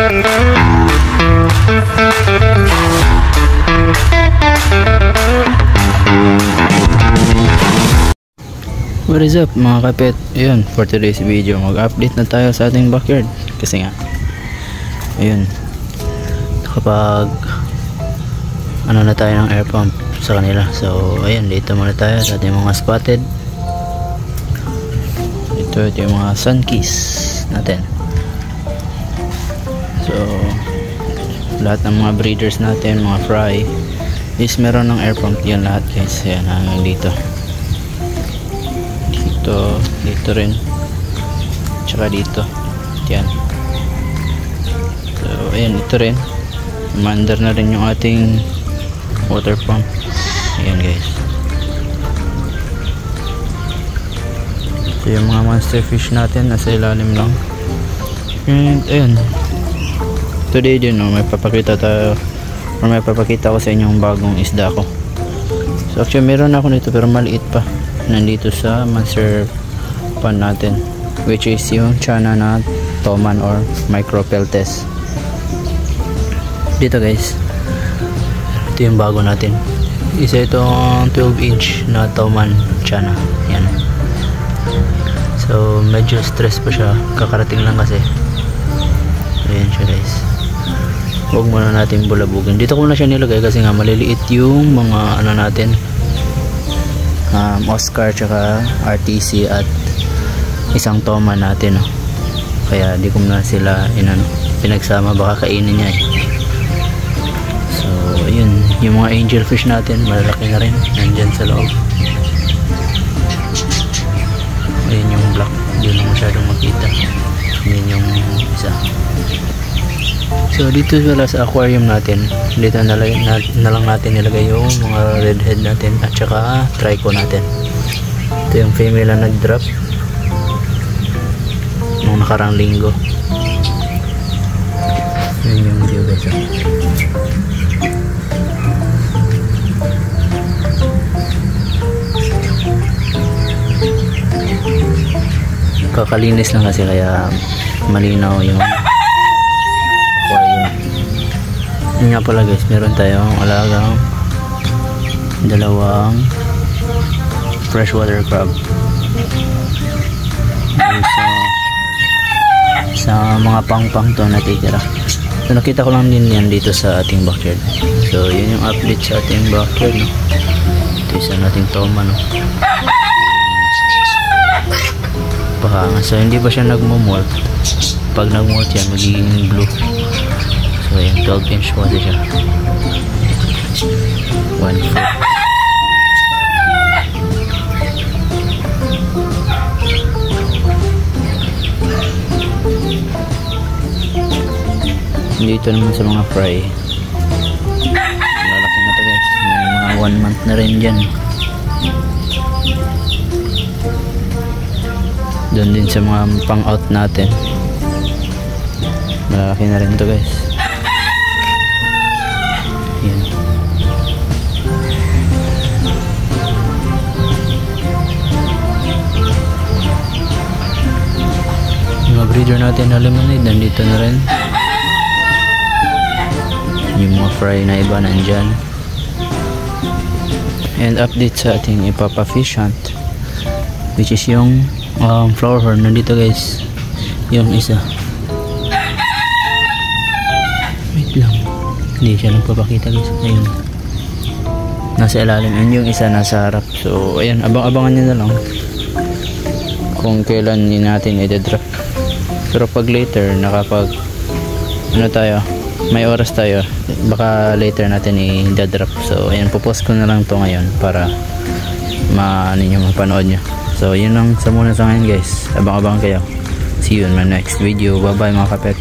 What is up mga kapet? Ayun, for today's video mag-update na tayo sa ating backyard kasi nga ayun, kapag ano na tayo ng air pump sa kanila. So ayun, dito muna tayo sa ating mga spotted. Ito yung mga sunkeys natin. So lahat ng mga breeders natin, mga fry is meron ng air pump yan lahat guys. Ayan, hanggang dito dito rin, tsaka dito yan. So ayan, ito rin mandar na rin yung ating water pump. Ayan guys, so yung mga monster fish natin nasa ilalim lang. And ayun, today din may papakita tayo, or may papakita ko sa inyo yung bagong isda ko. So actually meron ako nito pero maliit pa, nandito sa monster pan natin, which is yung Chana na Toman or Micropeltes. Dito guys, ito yung bago natin, isa itong 12-inch na Toman Chana. Yan, so medyo stress pa siya, kakarating lang kasi. Ayan siya guys, huwag muna natin bulabugin. Dito ko na siya nilagay kasi nga maliliit yung mga ano natin, Oscar tsaka RTC at isang Toma natin, no? Kaya di ko na sila pinagsama, baka kainin niya eh. So ayun, yung mga angelfish natin malalaki na rin, nandyan sa loob. Ayun yung black, hindi na masyadong makita. Ayun yung isa. So dito wala sa aquarium natin, dito na lang natin nilagay yung mga redhead natin at saka trico natin. Ito yung female na nag-drop nung nakarang linggo. Yun yung video guys. Kakalinis lang kasi kaya malinaw yung yun nga pala guys, meron tayong alagang dalawang freshwater crab sa mga pang to natitira. So nakita ko lang din yan dito sa ating backyard. So yun yung update sa ating backyard, no? Ito isa nating Toma, no? Pakanga. So hindi pa siya nagmo-molt. Pag nag-molt yan magiging blue. So yung 12-inch water siya, 1 foot. Dito naman sa mga fry, lalaki na to guys, may mga 1 month na rin dyan. Doon din sa mga pang out natin, malaki na rin to guys. Yan. Yung mga breeder natin na lemonade nandito na rin. Yung mga fry na iba nandyan. And update sa ating ipapa fish hunt, which is yung flower horn nandito guys. Yung isa, wait lang, hindi siya nagpapakita guys. Ayun, nasa ilalim, and yung isa nasa harap. So ayun, abang-abangan nyo na lang kung kailan natin i-drop. Pero pag later, nakapag ano tayo, may oras tayo, baka later natin i-drop. So ayun, pupost ko na lang to ngayon para mapanood nyo. So yun lang sa muna sa ngayon guys, abang-abang kayo. See you in my next video. Bye bye mga kapet.